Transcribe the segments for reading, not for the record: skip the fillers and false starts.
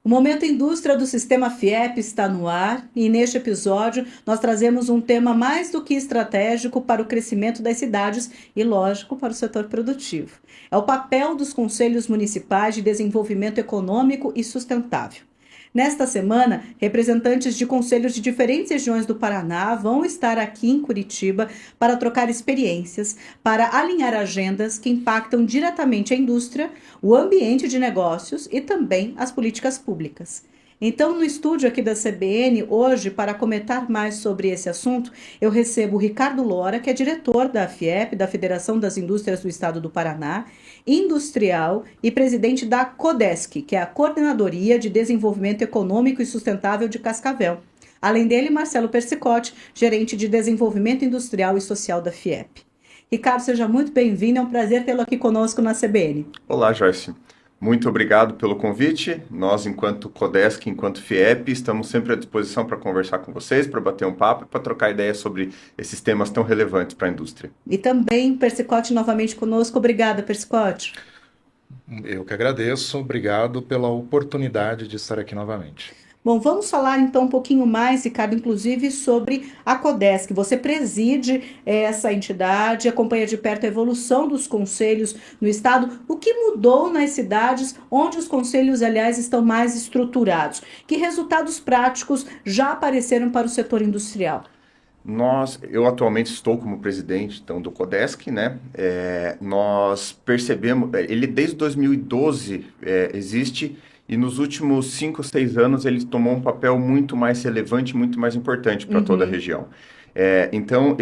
O Momento Indústria do Sistema FIEP está no ar e neste episódio nós trazemos um tema mais do que estratégico para o crescimento das cidades e, lógico, para o setor produtivo. É o papel dos conselhos municipais de desenvolvimento econômico e sustentável. Nesta semana, representantes de conselhos de diferentes regiões do Paraná vão estar aqui em Curitiba para trocar experiências, para alinhar agendas que impactam diretamente a indústria, o ambiente de negócios e também as políticas públicas. Então, no estúdio aqui da CBN, hoje, para comentar mais sobre esse assunto, eu recebo o Ricardo Lora, que é diretor da FIEP, da Federação das Indústrias do Estado do Paraná, industrial e presidente da CODESC, que é a Coordenadoria de Desenvolvimento Econômico e Sustentável de Cascavel. Além dele, Marcelo Persicotti, gerente de Desenvolvimento Industrial e Social da FIEP. Ricardo, seja muito bem-vindo, é um prazer tê-lo aqui conosco na CBN. Olá, Joyce. Muito obrigado pelo convite. Nós, enquanto CODESC, enquanto FIEP, estamos sempre à disposição para conversar com vocês, para bater um papo e para trocar ideias sobre esses temas tão relevantes para a indústria. E também Persicotti novamente conosco. Obrigada, Persicotti. Eu que agradeço. Obrigado pela oportunidade de estar aqui novamente. Bom, vamos falar então um pouquinho mais, Ricardo, inclusive sobre a CODESC. Você preside essa entidade, acompanha de perto a evolução dos conselhos no estado. O que mudou nas cidades onde os conselhos, aliás, estão mais estruturados? Que resultados práticos já apareceram para o setor industrial? Eu atualmente estou como presidente então, do CODESC, né? Nós percebemos, ele desde 2012 existe. E nos últimos 5 ou 6 anos ele tomou um papel muito mais relevante, muito mais importante para toda a região. Então,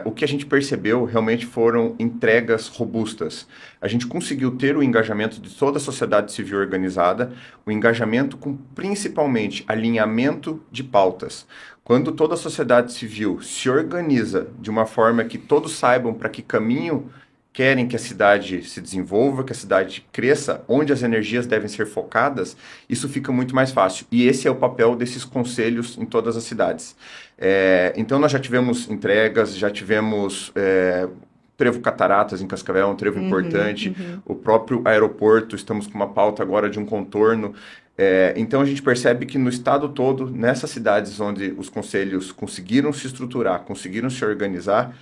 o que a gente percebeu realmente foram entregas robustas. A gente conseguiu ter o engajamento de toda a sociedade civil organizada, o engajamento com principalmente alinhamento de pautas. Quando toda a sociedade civil se organiza de uma forma que todos saibam para que caminho querem que a cidade se desenvolva, que a cidade cresça, onde as energias devem ser focadas, isso fica muito mais fácil. E esse é o papel desses conselhos em todas as cidades. Então nós já tivemos entregas, já tivemos Trevo Cataratas em Cascavel, um trevo importante, o próprio aeroporto, estamos com uma pauta agora de um contorno. Então a gente percebe que no estado todo, nessas cidades onde os conselhos conseguiram se estruturar, conseguiram se organizar,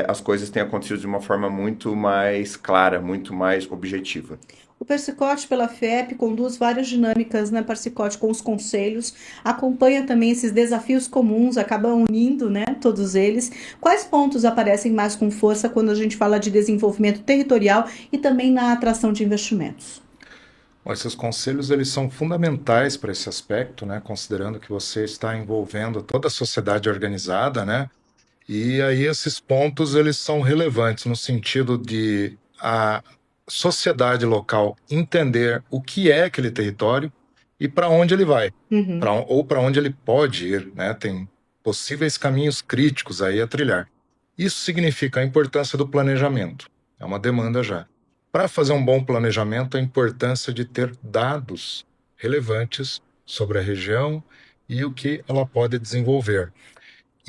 as coisas têm acontecido de uma forma muito mais clara, muito mais objetiva. O Persicotti, pela FIEP, conduz várias dinâmicas, né, Persicotti, com os conselhos, acompanha também esses desafios comuns, acaba unindo, né, todos eles. Quais pontos aparecem mais com força quando a gente fala de desenvolvimento territorial e também na atração de investimentos? Esses conselhos eles são fundamentais para esse aspecto, né, considerando que você está envolvendo toda a sociedade organizada, né? E aí esses pontos eles são relevantes no sentido de a sociedade local entender o que é aquele território e para onde ele vai, ou para onde ele pode ir, né? Tem possíveis caminhos críticos aí a trilhar. Isso significa a importância do planejamento, é uma demanda já. Para fazer um bom planejamento, a importância de ter dados relevantes sobre a região e o que ela pode desenvolver.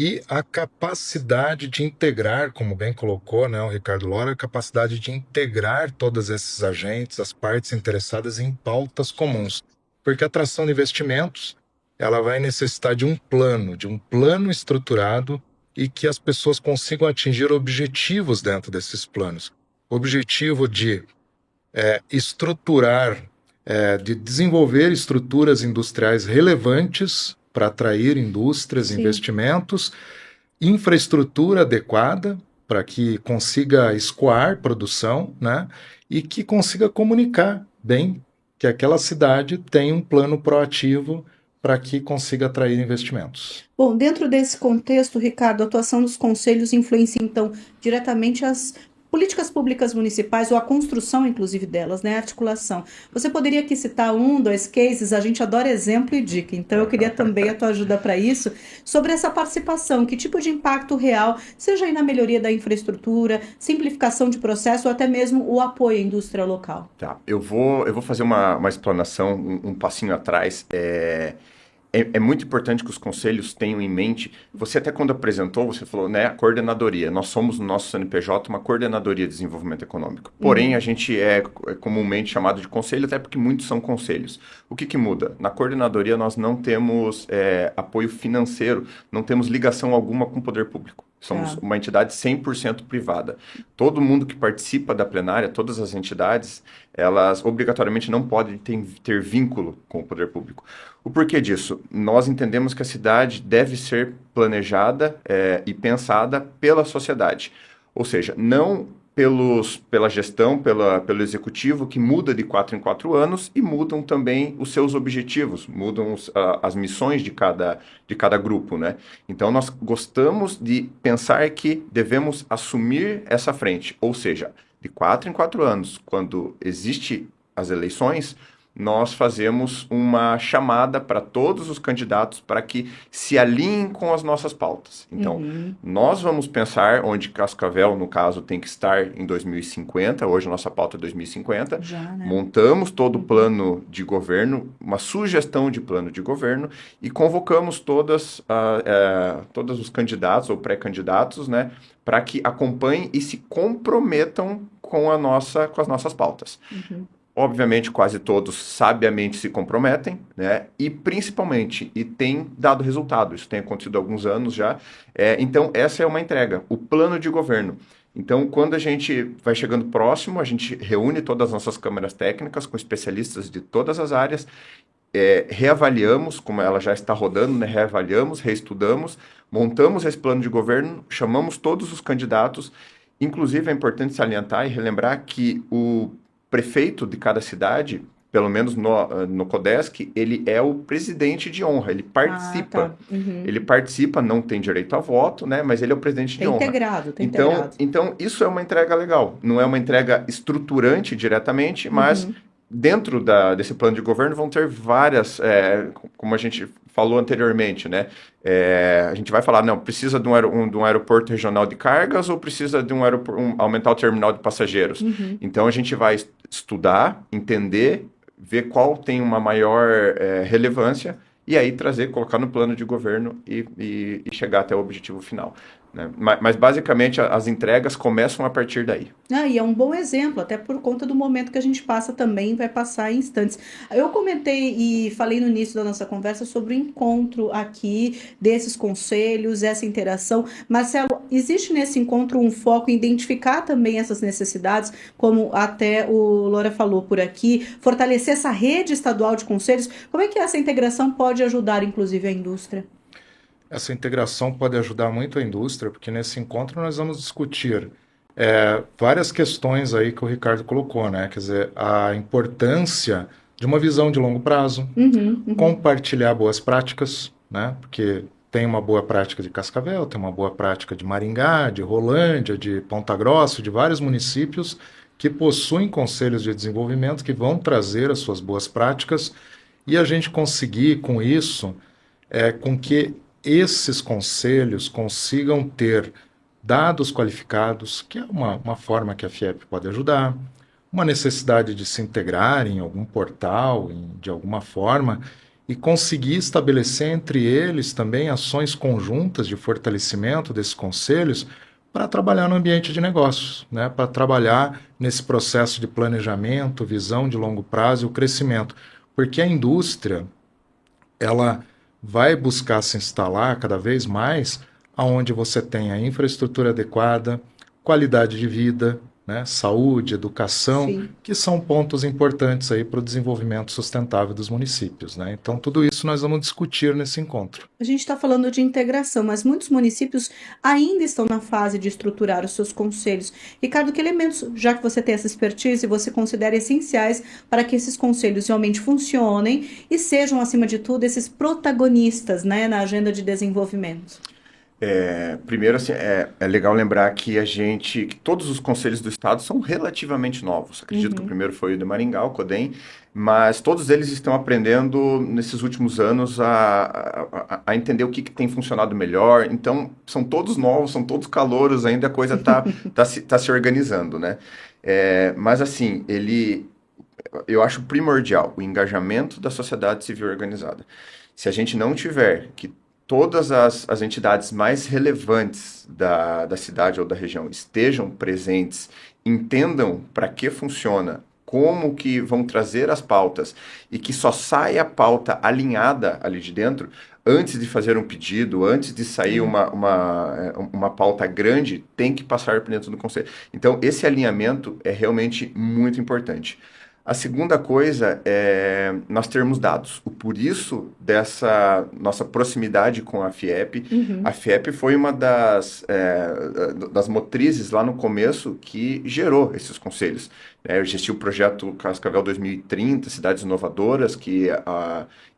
E a capacidade de integrar, como bem colocou, né, o Ricardo Lora, a capacidade de integrar todos esses agentes, as partes interessadas em pautas comuns. Porque a atração de investimentos, ela vai necessitar de um plano estruturado e que as pessoas consigam atingir objetivos dentro desses planos. O objetivo de de desenvolver estruturas industriais relevantes para atrair indústrias, investimentos, infraestrutura adequada para que consiga escoar produção, né? E que consiga comunicar bem que aquela cidade tem um plano proativo para que consiga atrair investimentos. Bom, dentro desse contexto, Ricardo, a atuação dos conselhos influencia, então, diretamente as políticas públicas municipais ou a construção, inclusive, delas, né? A articulação. Você poderia aqui citar 1, 2 cases? A gente adora exemplo e dica, então eu queria também a tua ajuda para isso, sobre essa participação, que tipo de impacto real, seja aí na melhoria da infraestrutura, simplificação de processo ou até mesmo o apoio à indústria local. Tá, eu vou fazer uma explanação, um passinho atrás. É muito importante que os conselhos tenham em mente, você até quando apresentou, você falou, né, a coordenadoria, nós somos no nosso CNPJ uma coordenadoria de desenvolvimento econômico. Porém, a gente é comumente chamado de conselho, até porque muitos são conselhos. O que muda? Na coordenadoria nós não temos apoio financeiro, não temos ligação alguma com o poder público. Somos uma entidade 100% privada. Todo mundo que participa da plenária, todas as entidades, elas obrigatoriamente não podem ter vínculo com o poder público. O porquê disso? Nós entendemos que a cidade deve ser planejada e pensada pela sociedade. Ou seja, não pela gestão, pelo executivo, que muda de 4 em 4 anos e mudam também os seus objetivos, mudam as missões de cada grupo, né? Então, nós gostamos de pensar que devemos assumir essa frente, ou seja, de 4 em 4 anos, quando existe as eleições, nós fazemos uma chamada para todos os candidatos para que se alinhem com as nossas pautas. Então, nós vamos pensar onde Cascavel, no caso, tem que estar em 2050. Hoje a nossa pauta é 2050. Já, né? Montamos todo o plano de governo, uma sugestão de plano de governo e convocamos todos os candidatos ou pré-candidatos, né, para que acompanhem e se comprometam com as nossas pautas. Obviamente, quase todos sabiamente se comprometem, né? E principalmente, e tem dado resultado. Isso tem acontecido há alguns anos já. Então, essa é uma entrega, o plano de governo. Então, quando a gente vai chegando próximo, a gente reúne todas as nossas câmaras técnicas com especialistas de todas as áreas, reavaliamos, como ela já está rodando, né? Reavaliamos, reestudamos, montamos esse plano de governo, chamamos todos os candidatos. Inclusive, é importante salientar e relembrar que o prefeito de cada cidade, pelo menos no CODESC, ele é o presidente de honra, ele participa. Ele participa, não tem direito a voto, né? Mas ele é o presidente de honra. Integrado. Então, isso é uma entrega legal. Não é uma entrega estruturante diretamente, mas dentro desse plano de governo vão ter várias, como a gente falou anteriormente, né? A gente vai falar, não, precisa de um aeroporto regional de cargas ou precisa de aumentar o terminal de passageiros? Então, a gente vai estudar, entender, ver qual tem uma maior relevância e aí colocar no plano de governo e chegar até o objetivo final, né? Mas basicamente as entregas começam a partir daí. E é um bom exemplo, até por conta do momento que a gente passa também, vai passar em instantes. Eu comentei e falei no início da nossa conversa sobre o encontro aqui desses conselhos, essa interação. Marcelo, existe nesse encontro um foco em identificar também essas necessidades, como até o Loura falou por aqui, fortalecer essa rede estadual de conselhos? Como é que essa integração pode ajudar, inclusive, a indústria? Essa integração pode ajudar muito a indústria, porque nesse encontro nós vamos discutir várias questões aí que o Ricardo colocou, né? Quer dizer, a importância de uma visão de longo prazo, compartilhar boas práticas, né? Porque tem uma boa prática de Cascavel, tem uma boa prática de Maringá, de Rolândia, de Ponta Grossa, de vários municípios que possuem conselhos de desenvolvimento que vão trazer as suas boas práticas e a gente conseguir com isso, com que esses conselhos consigam ter dados qualificados, que é uma forma que a FIEP pode ajudar, uma necessidade de se integrar em algum portal, de alguma forma, e conseguir estabelecer entre eles também ações conjuntas de fortalecimento desses conselhos para trabalhar no ambiente de negócios, né? Para trabalhar nesse processo de planejamento, visão de longo prazo e o crescimento. Porque a indústria, ela vai buscar se instalar cada vez mais aonde você tem a infraestrutura adequada, qualidade de vida, né, saúde, educação, Sim. que são pontos importantes aí para o desenvolvimento sustentável dos municípios, né? Então, tudo isso nós vamos discutir nesse encontro. A gente está falando de integração, mas muitos municípios ainda estão na fase de estruturar os seus conselhos. Ricardo, que elementos, já que você tem essa expertise, você considera essenciais para que esses conselhos realmente funcionem e sejam, acima de tudo, esses protagonistas, né, na agenda de desenvolvimento? Primeiro, assim, é legal lembrar que todos os conselhos do estado são relativamente novos. Acredito que o primeiro foi o de Maringá, o CODEM, mas todos eles estão aprendendo nesses últimos anos a entender o que tem funcionado melhor. Então, são todos novos, são todos calouros, ainda a coisa tá se organizando, né? Mas, assim, eu acho primordial o engajamento da sociedade civil organizada. Se a gente não tiver que todas as entidades mais relevantes da cidade ou da região estejam presentes, entendam para que funciona, como que vão trazer as pautas e que só saia a pauta alinhada ali de dentro, antes de fazer um pedido, antes de sair uma pauta grande, tem que passar por dentro do conselho. Então, esse alinhamento é realmente muito importante. A segunda coisa é nós termos dados. Por isso dessa nossa proximidade com a FIEP. A FIEP foi uma das motrizes lá no começo que gerou esses conselhos. Existiu o projeto Cascavel 2030, Cidades Inovadoras,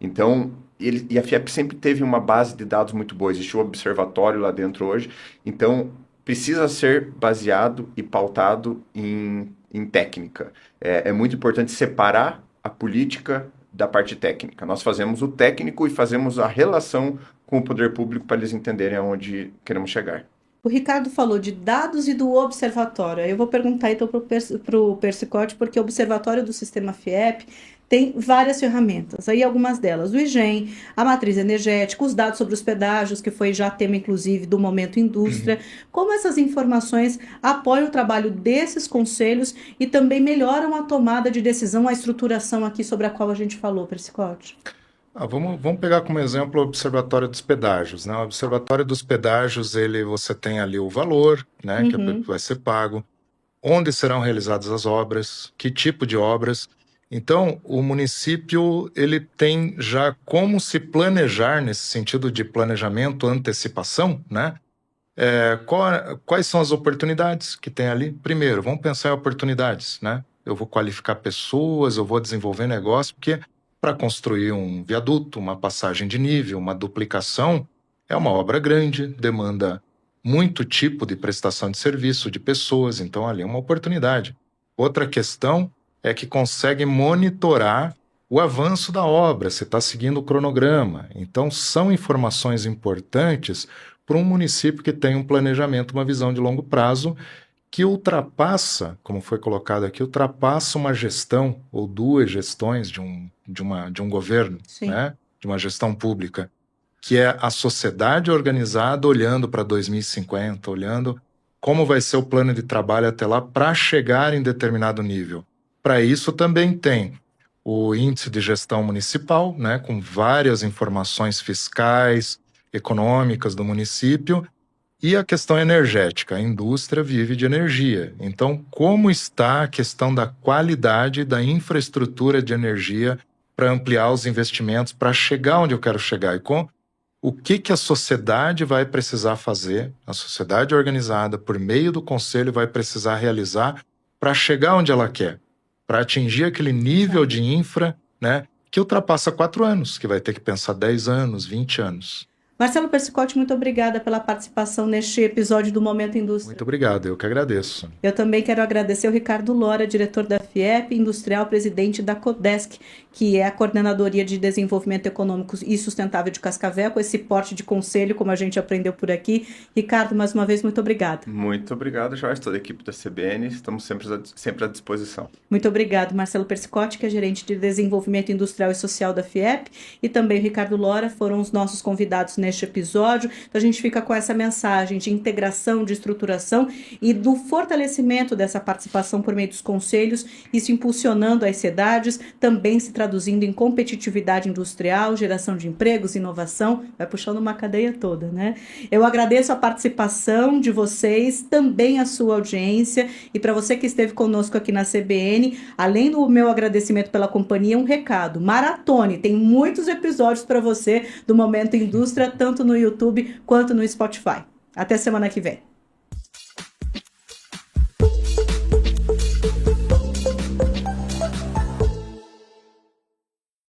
então, e a FIEP sempre teve uma base de dados muito boa. Existe o observatório lá dentro hoje. Então, precisa ser baseado e pautado em técnica. É muito importante separar a política da parte técnica. Nós fazemos o técnico e fazemos a relação com o poder público para eles entenderem aonde queremos chegar. O Ricardo falou de dados e do observatório. Eu vou perguntar então para o Persicote, porque o observatório do sistema FIEP tem várias ferramentas, aí algumas delas, o IGEM, a matriz energética, os dados sobre os pedágios, que foi já tema, inclusive, do Momento Indústria. Como essas informações apoiam o trabalho desses conselhos e também melhoram a tomada de decisão, a estruturação aqui sobre a qual a gente falou, Persicote? Vamos pegar como exemplo o Observatório dos Pedágios, né? O Observatório dos Pedágios, você tem ali o valor, né, que vai ser pago, onde serão realizadas as obras, que tipo de obras. Então, o município ele tem já como se planejar nesse sentido de planejamento, antecipação, né? Quais são as oportunidades que tem ali? Primeiro, vamos pensar em oportunidades, né? Eu vou qualificar pessoas, eu vou desenvolver negócio, porque para construir um viaduto, uma passagem de nível, uma duplicação, é uma obra grande, demanda muito tipo de prestação de serviço de pessoas, então ali é uma oportunidade. Outra questão é que consegue monitorar o avanço da obra, você está seguindo o cronograma. Então, são informações importantes para um município que tem um planejamento, uma visão de longo prazo, que ultrapassa, como foi colocado aqui, ultrapassa uma gestão ou duas gestões de um governo, né? De uma gestão pública, que é a sociedade organizada olhando para 2050, olhando como vai ser o plano de trabalho até lá para chegar em determinado nível. Para isso também tem o índice de gestão municipal, né, com várias informações fiscais, econômicas do município, e a questão energética. A indústria vive de energia. Então, como está a questão da qualidade da infraestrutura de energia para ampliar os investimentos, para chegar onde eu quero chegar? E com o que a sociedade vai precisar fazer, a sociedade organizada, por meio do conselho, vai precisar realizar para chegar onde ela quer? Para atingir aquele nível de infra, né, que ultrapassa 4 anos, que vai ter que pensar 10 anos, 20 anos. Marcelo Persicote, muito obrigada pela participação neste episódio do Momento Indústria. Muito obrigado, eu que agradeço. Eu também quero agradecer ao Ricardo Lora, diretor da FIEP, industrial, presidente da CODESC, que é a Coordenadoria de Desenvolvimento Econômico e Sustentável de Cascavel, com esse porte de conselho, como a gente aprendeu por aqui. Ricardo, mais uma vez, muito obrigada. Muito obrigado, Jorge, toda a equipe da CBN, estamos sempre à disposição. Muito obrigado, Marcelo Persicote, que é gerente de Desenvolvimento Industrial e Social da FIEP, e também o Ricardo Lora, foram os nossos convidados neste episódio. Então a gente fica com essa mensagem de integração, de estruturação e do fortalecimento dessa participação por meio dos conselhos, isso impulsionando as cidades, também se traduzindo em competitividade industrial, geração de empregos, inovação, vai puxando uma cadeia toda, né? Eu agradeço a participação de vocês, também a sua audiência, e para você que esteve conosco aqui na CBN, além do meu agradecimento pela companhia, um recado: maratone, tem muitos episódios para você do Momento Indústria, tanto no YouTube quanto no Spotify. Até semana que vem.